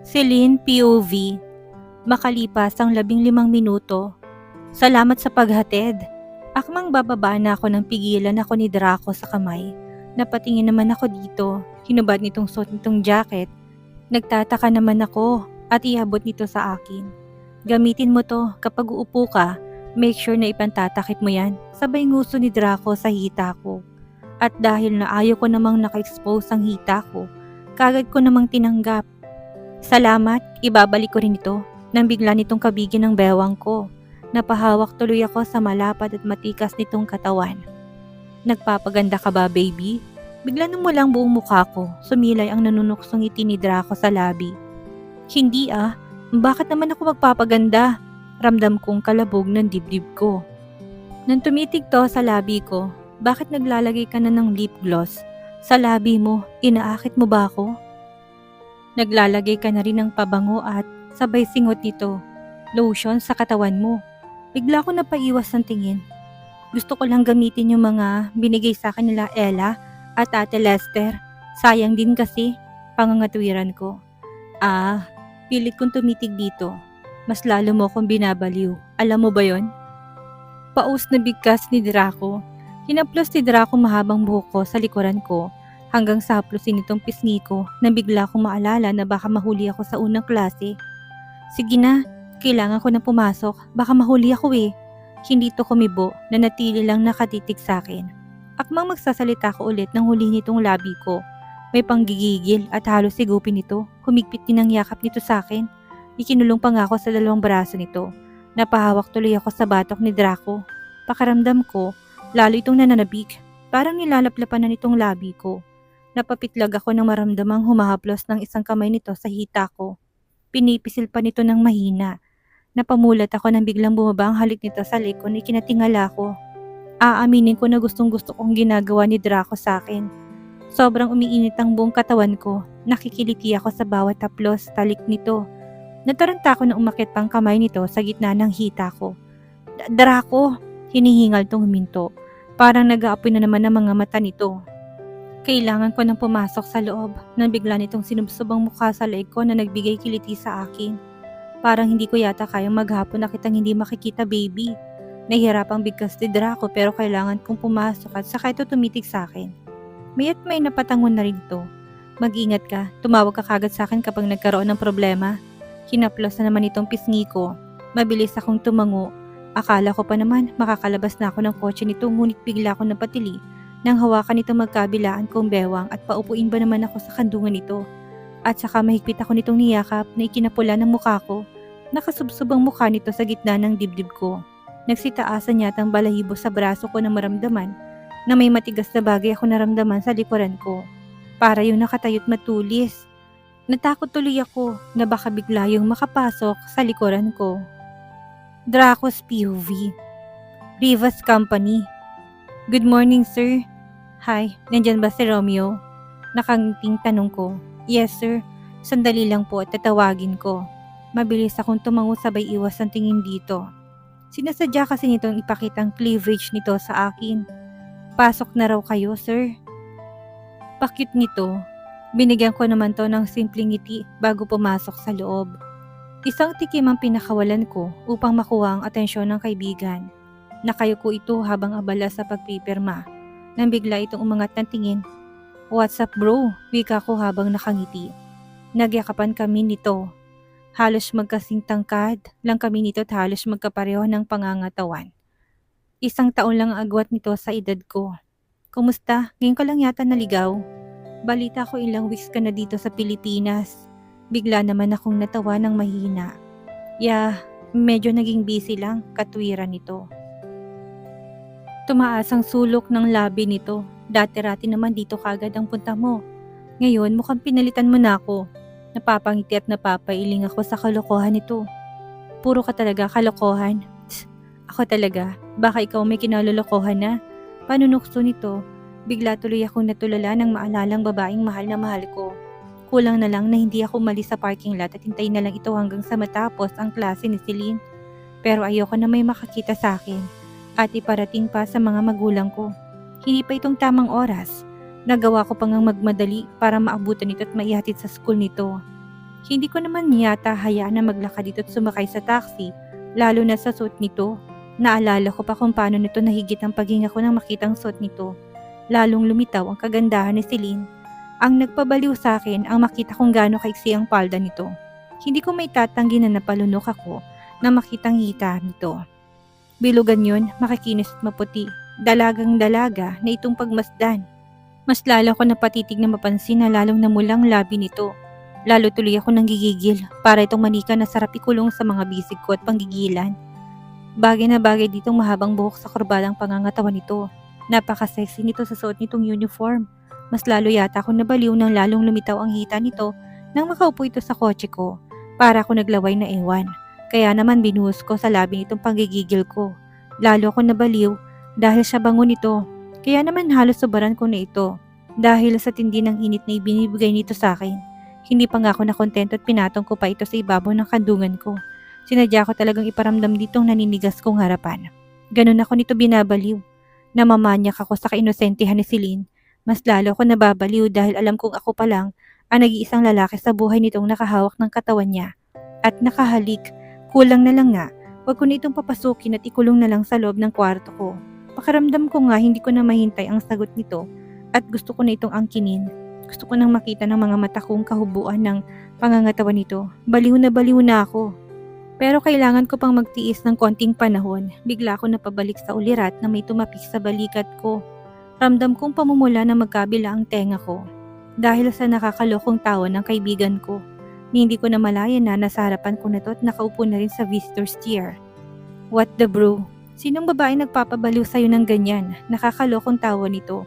Celine POV. Makalipas ang 15 minuto. Salamat sa paghatid. Akmang bababa na ako nang pigilan ako ni Draco sa kamay. Napatingin naman ako dito. Hinubad nitong suot nitong jacket. Nagtataka naman ako at iabot nito sa akin. Gamitin mo to kapag uupo ka. Make sure na ipantatakip mo yan. Sabay nguso ni Draco sa hita ko. At dahil na ayaw ko namang naka-expose ang hita ko, kagad ko namang tinanggap. Salamat, ibabalik ko rin ito nang bigla nitong kabigin ng bewang ko. Napahawak tuloy ako sa malapad at matikas nitong katawan. Nagpapaganda ka ba, baby? Bigla nang walang buong mukha ko, sumilay ang nanunuksong ngiti ni Draco sa labi. Hindi bakit naman ako magpapaganda? Ramdam kong kalabog ng dibdib ko. Nang tumitig to sa labi ko, bakit naglalagay ka na ng lip gloss? Sa labi mo, inaakit mo ba ako? Naglalagay ka na rin ng pabango at sabay singot nito, lotion sa katawan mo. Bigla ko napaiwas ng tingin. Gusto ko lang gamitin yung mga binigay sa akin nila Ella at Ate Lester. Sayang din kasi, pangangatwiran ko. Pilit kong tumitig dito. Mas lalo mo akong binabaliw. Alam mo ba yon? Paus na bigkas ni Draco. Hinaplos ni Draco mahabang buhok ko sa likuran ko hanggang sa haplusin itong pisngi ko nang bigla kong maalala na baka mahuli ako sa unang klase. Sige na, kailangan ko na pumasok. Baka mahuli ako eh. Hindi to kumibo na natili lang nakatitig sa akin. Akmang magsasalita ko ulit nang huli nitong labi ko. May panggigigil at halos sigupin nito. Humigpit din ang yakap nito sa akin. Ikinulong pa nga ako sa dalawang braso nito. Napahawak tuloy ako sa batok ni Draco. Pakaramdam ko, lalo itong nananabik. Parang nilalaplapan na nitong labi ko. Napapitlag ako nang maramdamang humahaplos ng isang kamay nito sa hita ko. Pinipisil pa nito ng mahina. Napamulat ako nang biglang bumaba ang halik nito sa likod na ikinatingala ko. Aaminin ko na gustong gusto kong ginagawa ni Draco sa akin. Sobrang umiinit ang buong katawan ko. Nakikiliti ako sa bawat haplos talik nito. Nataranta ako na umakit pang kamay nito sa gitna ng hita ko. Draco! Hinihingal tong huminto. Parang nag-aapoy na naman ang mga mata nito. Kailangan ko nang pumasok sa loob nang bigla nitong sinubsob ang mukha sa leeg ko na nagbigay kiliti sa akin. Parang hindi ko yata kayang maghapon na kitang hindi makikita, baby. Nahihirapang bigkas ni Draco pero kailangan kong pumasok at saka ito tumitig sa akin. Mayat may napatangon na rin ito. Mag-ingat ka, tumawag ka kagad sa akin kapag nagkaroon ng problema. Hinaplos na naman itong pisngi ko. Mabilis akong tumango. Akala ko pa naman makakalabas na ako ng kotse nito ngunit bigla akong napatili nang hawakan nito magkabilaan kong bewang at paupuin ba naman ako sa kandungan nito. At saka mahigpit ako nitong niyakap na ikinapula ng mukha ko. Nakasubsob ang mukha nito sa gitna ng dibdib ko. Nagsitaasan yata ang balahibo sa braso ko na maramdaman na may matigas na bagay ako naramdaman sa likuran ko. Para yung nakatayot matulis. Natakot tuloy ako na baka bigla yung makapasok sa likuran ko. Draco's POV. Rivas Company. Good morning, sir. Hi, nandyan ba si Romeo? Nakangiting tanong ko. Yes, sir. Sandali lang po at tatawagin ko. Mabilis akong tumango sabay iwas ang tingin dito. Sinasadya kasi nitong ipakitang cleavage nito sa akin. Pasok na raw kayo, sir. Pakit nito. Binigyan ko naman to ng simpleng ngiti bago pumasok sa loob. Isang tikim ang pinakawalan ko upang makuha ang atensyon ng kaibigan. Nakayuko ito habang abala sa pagpipirma. Nang bigla itong umangat ng tingin. What's up, bro? Wika ko habang nakangiti. Nagyakapan kami nito. Halos magkasing tangkad lang kami nito at halos magkapareho ng pangangatawan. 1 taon lang ang agwat nito sa edad ko. Kumusta? Ngayon ka lang yata naligaw. Balita ko ilang weeks ka na dito sa Pilipinas. Bigla naman akong natawa ng mahina. Medyo naging busy lang, katwiran nito. Tumaas ang sulok ng labi nito. Dati-rati naman dito kagad ang punta mo. Ngayon mukhang pinalitan mo na ako. Napapangiti at napapailing ako sa kalokohan nito. Puro ka talaga kalokohan. Ako talaga, baka ikaw may kinalolokohan na. Panunukso nito, bigla tuloy akong natulala ng maalalang babaeng mahal na mahal ko. Kulang na lang na hindi ako umalis sa parking lot at hintayin na lang ito hanggang sa matapos ang klase ni Celine. Pero ayoko na may makakita sa akin at iparating pa sa mga magulang ko. Hindi pa itong tamang oras. Nagawa ko pa ngang magmadali para maabutan ito at maihatid sa school nito. Hindi ko naman yata hayaan na maglakad dito at sumakay sa taxi, lalo na sa suot nito. Naalala ko pa kung paano nito nahigit ang paghinga ko nang makitang suot nito. Lalong lumitaw ang kagandahan ni Celine. Ang nagpabaliw sa akin ang makita kung gaano kaiksi ang palda nito. Hindi ko may tatanggi na napalunok ako na makitang hita nito. Bilugan yun, makikinis at maputi. Dalagang dalaga na itong pagmasdan. Mas lalo ko napatitig na mapansin na lalong namulang labi nito. Lalo tuloy ako nang gigigil para itong manika na sarap ikulong sa mga bisig ko at panggigilan. Bagay na bagay ditong mahabang buhok sa kurbadang pangangatawan nito. Napaka-sexy nito sa suot nitong uniform. Mas lalo yata akong nabaliw nang lalong lumitaw ang hita nito nang makaupo ito sa kotse ko. Para ako naglaway na ewan. Kaya naman binuhos ko sa labi nitong panggigigil ko. Lalo ako nabaliw dahil sa bango nito. Kaya naman halos sobaran ko na ito. Dahil sa tindi ng init na ibinibigay nito sa akin. Hindi pa nga ako nakontento at pinatong ko pa ito sa ibabaw ng kandungan ko. Sinadya ko talagang iparamdam ditong naninigas kong harapan. Ganun ako nito binabaliw. Namamanyak ako sa kainosentihan ni Celine. Mas lalo ako nababaliw dahil alam kong ako pa lang ang nag-iisang lalaki sa buhay nitong nakahawak ng katawan niya. At nakahalik, kulang na lang nga, wag ko na itong papasukin at ikulong na lang sa loob ng kwarto ko. Pakiramdam ko nga hindi ko na mahintay ang sagot nito at gusto ko na itong angkinin. Gusto ko nang makita ng mga mata kong kahubuan ng pangangatawan nito. Baliw na ako. Pero kailangan ko pang magtiis ng konting panahon. Bigla ako napabalik sa ulirat na may tumapik sa balikat ko. Ramdam kong pamumula na magkabila ang tenga ko. Dahil sa nakakalokong tawa ng kaibigan ko. Hindi ko na malaya na nasa harapan ko na to at nakaupo na rin sa visitor's chair. What the bro? Sinong babae nagpapabaliw sa'yo ng ganyan? Nakakalokong tawa nito.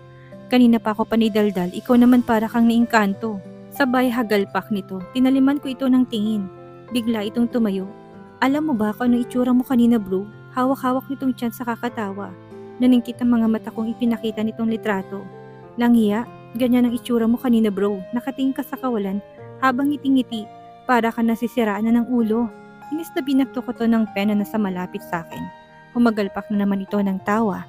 Kanina pa ako panidaldal, ikaw naman para kang naingkanto. Sabay hagalpak nito, tinaliman ko ito ng tingin. Bigla itong tumayo. Alam mo ba kung anong itsura mo kanina bro? Hawak-hawak nitong tiyan sa kakatawa. Naningkit ang mga mata kong ipinakita nitong litrato. Langhiya, ganyan ang itsura mo kanina bro. Nakatingin ka sa kawalan habang ngiti-ngiti. Para ka nasisiraan na ng ulo. Inis na binakto ko to ng pena na sa malapit sa akin. Humagalpak na naman ito ng tawa.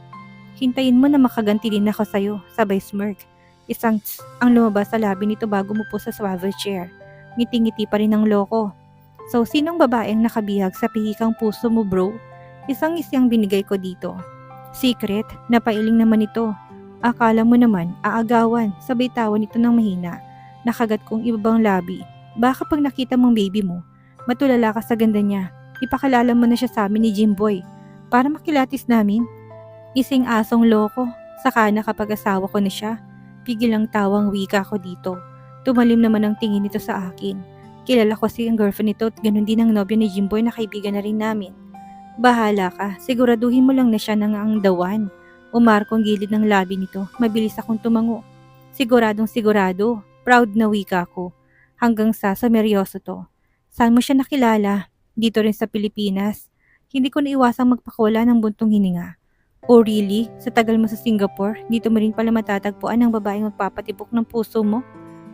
Hintayin mo na makaganti din ako sa'yo, sabay smirk. Isang tss ang lumabas sa labi nito bago mo po sa swivel chair. Ngiti-ngiti pa rin ang loko. So, sinong babaeng nakabihag sa pihikang puso mo bro? Isang isyang binigay ko dito. Secret, napailing naman ito. Akala mo naman, aagawan, sabay tawa nito ng mahina. Nakagat kong ibabang labi. Baka pag nakita mong baby mo, matulala ka sa ganda niya. Ipakilala mo na siya sa amin ni Jimboy. Para makilatis namin. Ising asong loko, saka na kapag asawa ko na siya, pigil ang tawang wika ko dito. Tumalim naman ang tingin nito sa akin. Kilala ko si ang girlfriend nito at ganun din ang nobyo ni Jimboy na kaibigan na rin namin. Bahala ka, siguraduhin mo lang na siya nang ang dawan. Umarkong gilid ng labi nito, mabilis akong tumango. Siguradong sigurado, proud na wika ko. Hanggang sa seryoso to. Saan mo siya nakilala? Dito rin sa Pilipinas. Hindi ko naiwasang magpakawala ng buntong hininga. Oh really? Sa tagal mo sa Singapore, dito mo rin pala matatagpuan ang babaeng magpapatibok ng puso mo?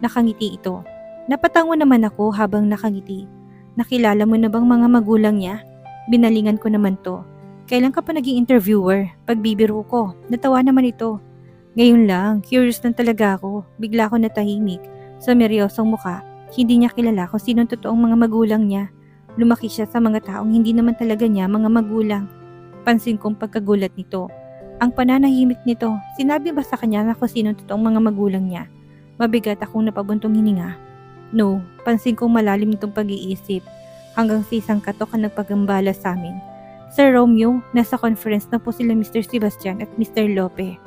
Nakangiti ito. Napatango naman ako habang nakangiti. Nakilala mo na bang mga magulang niya? Binalingan ko naman to. Kailan ka pa naging interviewer? Pagbibiro ko. Natawa naman ito. Ngayon lang, curious lang talaga ako. Bigla ako natahimik. Sa meryosong muka, hindi niya kilala kung sinong totoong mga magulang niya. Lumaki siya sa mga taong hindi naman talaga niya mga magulang. Pansin kong pagkagulat nito. Ang pananahimik nito, sinabi ba sa kanya na kung sinong totoong mga magulang niya? Mabigat akong napabuntong hininga. No, pansin kong malalim nitong pag-iisip. Hanggang sa isang katok ang nagpagambala sa amin. Sir Romeo, nasa conference na po sila Mr. Sebastian at Mr. Lope.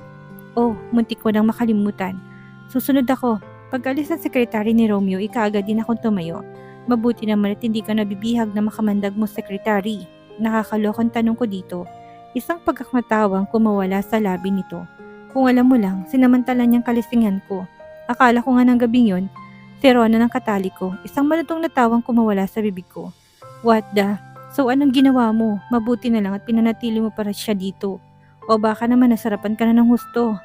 Oh, muntik ko nang makalimutan. Susunod ako. Pag-alis ng sekretary ni Romeo, ikaagad din akong tumayo. Mabuti naman at hindi ka nabibihag na makamandag mo sekretary. Nakakalokong tanong ko dito. Isang pagkakmatawang kumawala sa labi nito. Kung alam mo lang, sinamantala niyang kalisingan ko. Akala ko nga ng gabing yon, si Rona ng katali ko, isang malutong na tawang kumawala sa bibig ko. What the? So anong ginawa mo? Mabuti na lang at pinanatili mo para siya dito. O baka naman nasarapan ka na ng husto.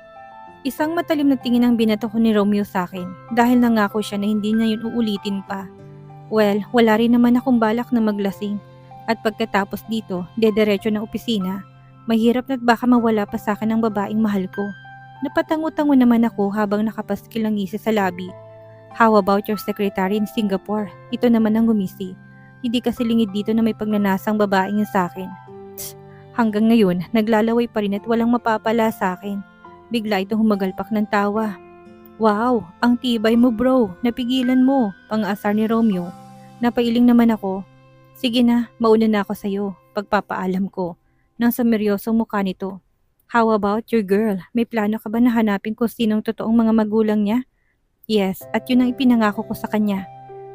Isang matalim na tingin ang binato ko ni Romeo sa akin dahil nangako siya na hindi niya yun uulitin pa. Well, wala rin naman akong balak na maglasing. At pagkatapos dito, dederecho ng opisina, mahirap na't baka mawala pa sa akin ang babaeng mahal ko. Napatango-tango naman ako habang nakapaskil ang ngisi sa labi. How about your secretary in Singapore? Ito naman ang gumisi. Hindi kasi lingid dito na may pagnanasang babaeng yun sa akin. Tsk, hanggang ngayon, naglalaway pa rin at walang mapapala sa akin. Bigla itong humagalpak ng tawa. Wow, ang tibay mo bro, napigilan mo, pang-asar ni Romeo. Napailing naman ako. Sige na, mauna na ako sa'yo, pagpapaalam ko. Nang sa meryosong mukha nito. How about your girl? May plano ka ba na hanapin kung sinong totoong mga magulang niya? Yes, at yun ang ipinangako ko sa kanya.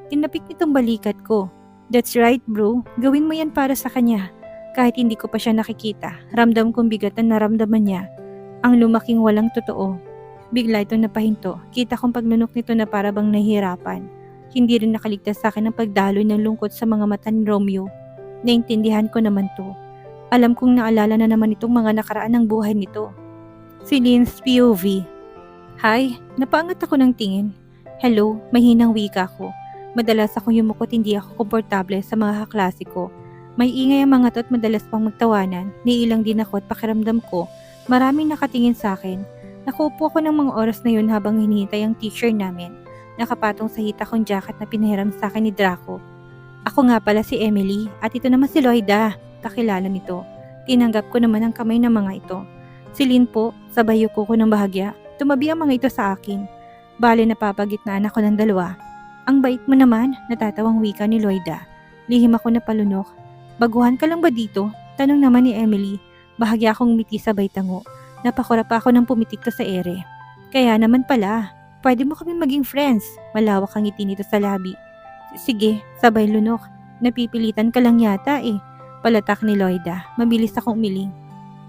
Tinapik nitong balikat ko. That's right bro, gawin mo yan para sa kanya. Kahit hindi ko pa siya nakikita, ramdam kong bigat na naramdaman niya. Ang lumaking walang totoo. Bigla itong napahinto, kita kong pagnunok nito na para bang nahihirapan. Hindi rin nakaligtas sa akin ang pagdaloy ng lungkot sa mga mata ni Romeo. Naintindihan ko naman to. Alam kong naalala na naman itong mga nakaraan ng buhay nito. Si Lynn's POV. Hi, napaangat ako ng tingin. Hello, mahinang wika ko. Madalas akong yumukot, hindi ako komportable sa mga kaklase ko. May ingay ang mga to at madalas pang magtawanan. Niilang din ako at pakiramdam ko. Maraming nakatingin sa akin. Nakupo ako ng mga oras na yun habang hinihintay ang teacher namin. Nakapatong sa hita kong jacket na pinahiram sa akin ni Draco. Ako nga pala si Emily at ito naman si Loida. Kakilala nito. Tinanggap ko naman ang kamay ng mga ito. Si Lynn po, sabay yuko ko ng bahagya. Tumabi ang mga ito sa akin. Bale napapagitnaan ako ng dalawa. Ang bait mo naman, natatawang wika ni Loida. Lihim ako napalunok. Baguhan ka lang ba dito? Tanong naman ni Emily. Bahagya akong ngumiti sabay tango. Napakura pa ako ng pumitik to sa ere. Kaya naman pala, pwede mo kami maging friends. Malawak ang ngiti nito sa labi. Sige, sabay lunok. Napipilitan ka lang yata eh. Palatak ni Loida. Mabilis akong umiling.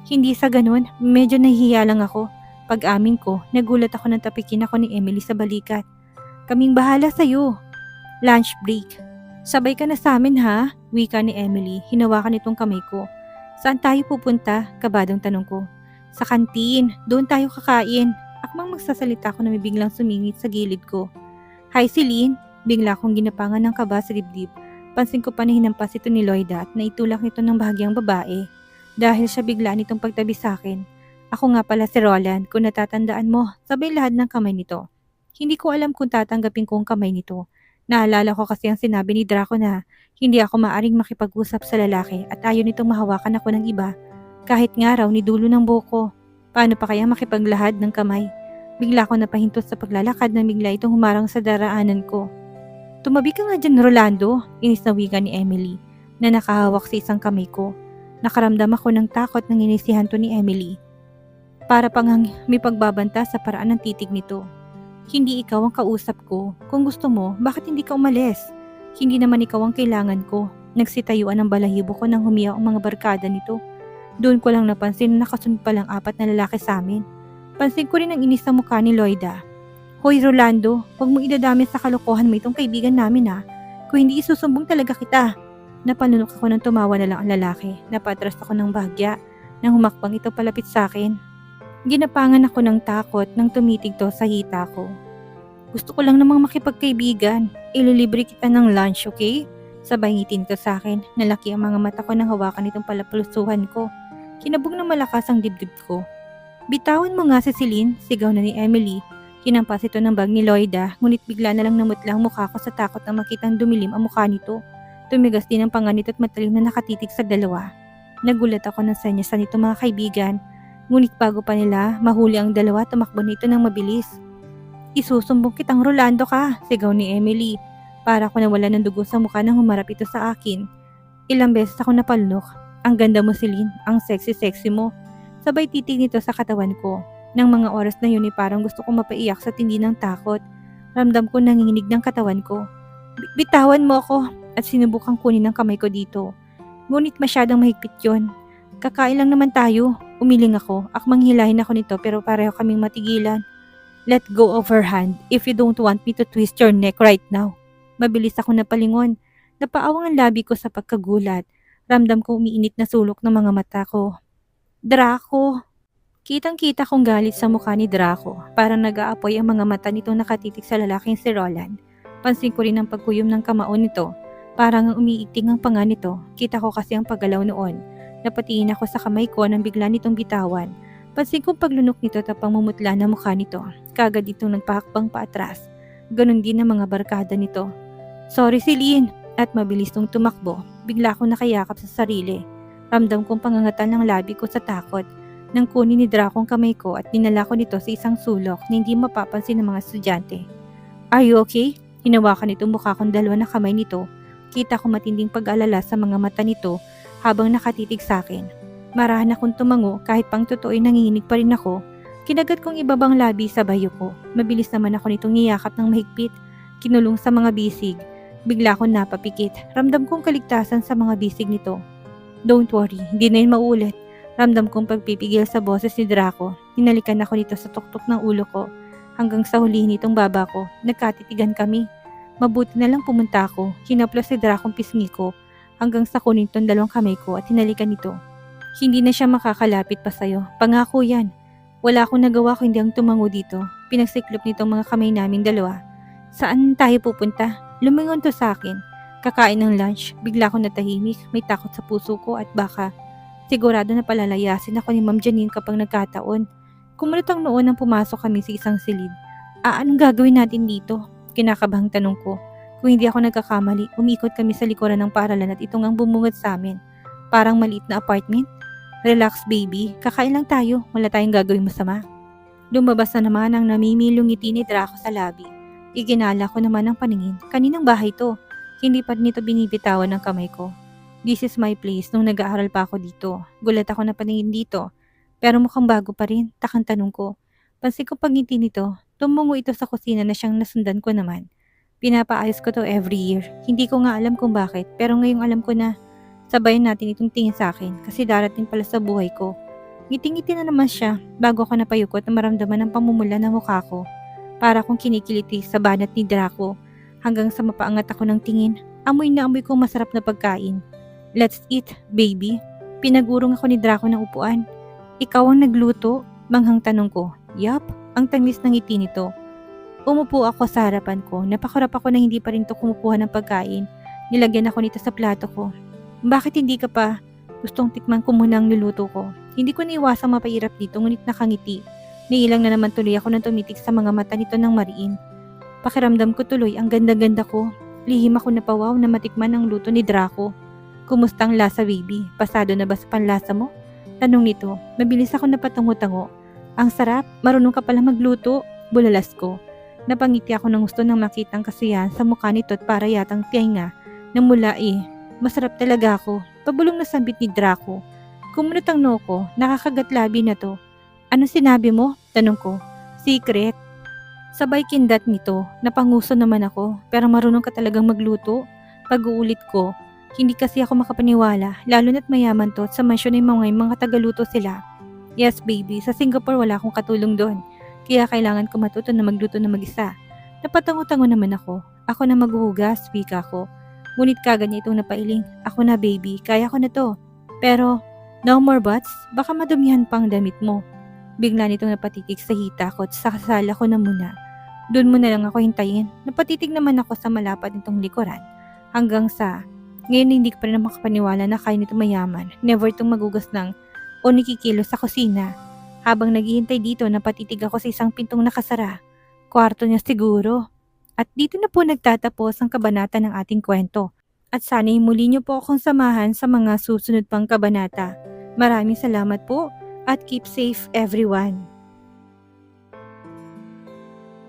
Hindi sa ganun, medyo nahihiya lang ako. Pag-amin ko, nagulat ako nang tapikin ako ni Emily sa balikat. Kaming bahala sa'yo. Lunch break. Sabay ka na sa amin ha? Wika ni Emily. Hinawakan itong kamay ko. Saan tayo pupunta? Kabadong tanong ko. Sa kantin. Doon tayo kakain. Akmang magsasalita ko na may biglang sumingit sa gilid ko. Hi Celine. Bigla akong ginapangan ng kaba sa dibdib. Pansin ko pa na hinampas ito ni Loida at naitulak nito ng bahagyang babae. Dahil siya bigla nitong pagtabi sa akin. Ako nga pala si Roland, kung natatandaan mo, sabay lahat ng kamay nito. Hindi ko alam kung tatanggapin ko ang kamay nito. Naalala ko kasi ang sinabi ni Draco na hindi ako maaring makipag-usap sa lalaki at ayaw nitong mahawakan ako ng iba. Kahit nga raw ni dulo ng buko. Paano pa kaya makipaglahad ng kamay? Bigla ko napahinto sa paglalakad na bigla itong humarang sa daraanan ko. Tumabi ka nga dyan, Rolando, inis na wika ni Emily, na nakahawak sa isang kamay ko. Nakaramdam ako ng takot nang inisihan to ni Emily. Para pang may pagbabanta sa paraan ng titig nito. Hindi ikaw ang kausap ko. Kung gusto mo, bakit hindi ka umalis? Hindi naman ikaw ang kailangan ko. Nagsitayuan ng balahibo ko nang humiyaw ang mga barkada nito. Doon ko lang napansin na nakasunod palang 4 na lalaki sa amin. Pansin ko rin ang inis sa mukha ni Loida. Hoy Rolando, huwag mo idadami sa kalokohan mo itong kaibigan namin ha. Kung hindi isusumbong talaga kita. Napalunok ako nang tumawa na lang ang lalaki. Napatras ako ng bahagya nang humakbang ito palapit sa akin. Ginapangan ako ng takot nang tumitig to sa hita ko. Gusto ko lang namang makipagkaibigan. Ililibre kita ng lunch, okay? Sabay ngitin ko sa akin. Nalaki ang mga mata ko nang hawakan itong palapulusuhan ko. Kinabog ng malakas ang dibdib ko. Bitawan mo nga si Celine, sigaw na ni Emily. Kinampas ito ng bag ni Loida, ngunit bigla na lang namutla ang mukha ko sa takot na makitang dumilim ang mukha nito. Tumigas din ang panga nito at matalim na nakatitig sa dalawa. Nagulat ako ng senyasan nito mga kaibigan, ngunit bago pa nila mahuli ang dalawa, tumakbo nito ng mabilis. Isusumbong kitang Rolando ka, sigaw ni Emily. Para ako nawala ng dugo sa mukha nang humarap ito sa akin. Ilang beses ako napalunok. Ang ganda mo Celine, ang sexy-sexy mo. Sabay titig nito sa katawan ko. Nang mga oras na yun parang gusto kong mapaiyak sa tindi ng takot. Ramdam ko nanginginig ng katawan ko. Bitawan mo ako at sinubukang kunin ang kamay ko dito. Ngunit masyadong mahigpit yon. Kakain lang naman tayo. Umiling ako. Akmang hilahin ako nito pero pareho kaming matigilan. Let go of her hand if you don't want me to twist your neck right now. Mabilis ako napalingon. Napaawang ang labi ko sa pagkagulat. Ramdam ko umiinit na sulok ng mga mata ko. Draco! Kitang-kita kong galit sa mukha ni Draco. Parang nag-aapoy ang mga mata nitong nakatitig sa lalaking si Roland. Pansin ko rin ang pagkuyom ng kamao nito. Parang umiiting ang panga nito. Kita ko kasi ang paggalaw noon. Napatingin ako sa kamay ko nang bigla nitong bitawan. Pansin kong paglunok nito at pangmumutla ng mukha nito. Kagad itong nagpahakbang paatras. Ganon din ang mga barkada nito. Sorry Celine! At mabilis nung tumakbo, bigla akong nakayakap sa sarili. Ramdam kong pangangatal ng labi ko sa takot. Nang kunin ni Draco ang kamay ko at dinala ko nito sa isang sulok na hindi mapapansin ng mga estudyante. Are you okay? Hinawakan nitong mukha kong dalawa na kamay nito. Kita ko matinding pag-alala sa mga mata nito habang nakatitig sa akin. Marahan akong tumango kahit pang totoo ay nanginginig pa rin ako. Kinagat kong ibabang labi sa bayo ko. Mabilis naman ako nitong niyakap ng mahigpit. Kinulong sa mga bisig. Bigla akong napapikit. Ramdam kong kaligtasan sa mga bisig nito. Don't worry, hindi na yun maulit. Ramdam kong pagpipigil sa boses ni Draco. Hinalikan ako nito sa tuktok ng ulo ko. Hanggang sa huli nitong baba ko, nagkatitigan kami. Mabuti na lang pumunta ako. Hinaplos si Draco ang pisngi ko. Hanggang sa kunin itong dalawang kamay ko at hinalikan nito. Hindi na siya makakalapit pa sa'yo. Pangako yan. Wala akong nagawa kundi ang tumango dito. Pinagsiklop nitong mga kamay naming dalawa. Saan tayo pupunta? Lumingon to sa akin. Kakain ng lunch, bigla akong natahimik. May takot sa puso ko at baka sigurado na palalayasin ako ni Ma'am Janine kapag nagkataon. Kumulat ang noon nang pumasok kami sa isang silid. Anong gagawin natin dito? Kinakabahang tanong ko. Kung hindi ako nagkakamali, umikot kami sa likuran ng paaralan at itong ang bumungad sa amin. Parang maliit na apartment. Relax baby, kakain lang tayo. Wala tayong gagawin masama. Lumabas na naman ang namimilong ngiti ni Draco sa labi. Iginala ko naman ang paningin. Kaninang bahay to? Hindi pa rin ito binibitawan ng kamay ko. This is my place nung nag-aaral pa ako dito. Gulat ako na paningin dito. Pero mukhang bago pa rin, takang tanong ko. Pansin ko pagngiti nito, tumungo ito sa kusina na siyang nasundan ko naman. Pinapaayos ko to every year. Hindi ko nga alam kung bakit, pero ngayong alam ko na sabayan natin itong tingin sa akin kasi darating pala sa buhay ko. Ngiti-ngiti na naman siya bago ako napayukot na maramdaman ng pamumula ng mukha ko. Para akong kinikiliti sa banat ni Draco hanggang sa mapaangat ako ng tingin. Amoy na amoy ko masarap na pagkain. Let's eat, baby. Pinagurong ako ni Draco ng upuan. Ikaw ang nagluto? Manghang tanong ko. Yup, ang tamis ng ngiti nito. Umupo ako sa harapan ko. Napakarap ako na hindi pa rin to kumukuha ng pagkain. Nilagyan ako nito sa plato ko. Bakit hindi ka pa? Gustong tikman ko muna ang niluto ko. Hindi ko naiwasang mapairap dito ngunit nakangiti. Niilang na naman tuloy ako nang tumitik sa mga mata nito ng mariin. Pakiramdam ko tuloy ang ganda-ganda ko. Lihim ako napawaw na matikman ang luto ni Draco. Kumusta ang lasa baby? Pasado na ba sa panlasa mo? Tanong nito. Mabilis ako napatango-tango. Ang sarap, marunong ka pala magluto. Bulalas ko. Napangiti ako ng gusto nang makita ang kasiyahan sa mukha nito at para yatang tiyahinga na mula Masarap talaga ako. Pabulong na sambit ni Draco. Kumunot ang noo ko. Nakakagat labi na to. Ano sinabi mo? Tanong ko. Secret. Sabay kindat nito. Napanguso naman ako. Pero marunong ka talagang magluto. Pag-uulit ko. Hindi kasi ako makapaniwala. Lalo na't mayaman to at sa mansyon ay mga tagaluto sila. Yes baby, sa Singapore wala akong katulong doon. Kaya kailangan ko matuto na magluto na mag-isa. Napatango-tango naman ako. Ako na maghuhugas, wika ko. Ngunit kagad niya itong napailing. Ako na baby, kaya ko na to. Pero, no more buts, baka madumihan pang damit mo. Bigla nitong napatitig sa hita ko at sa kasala ko na muna. Doon mo na lang ako hintayin. Napatitig naman ako sa malapad nitong likuran. Hanggang sa, ngayon hindi ko pa rin makapaniwala na kaya nito mayaman. Never itong magugas ng o nikikilos sa kusina. Habang naghihintay dito, napatitig ako sa isang pintong nakasara. Kwarto niya siguro. At dito na po nagtatapos ang kabanata ng ating kwento. At sana'y muli niyo po akong samahan sa mga susunod pang kabanata. Maraming salamat po at keep safe everyone.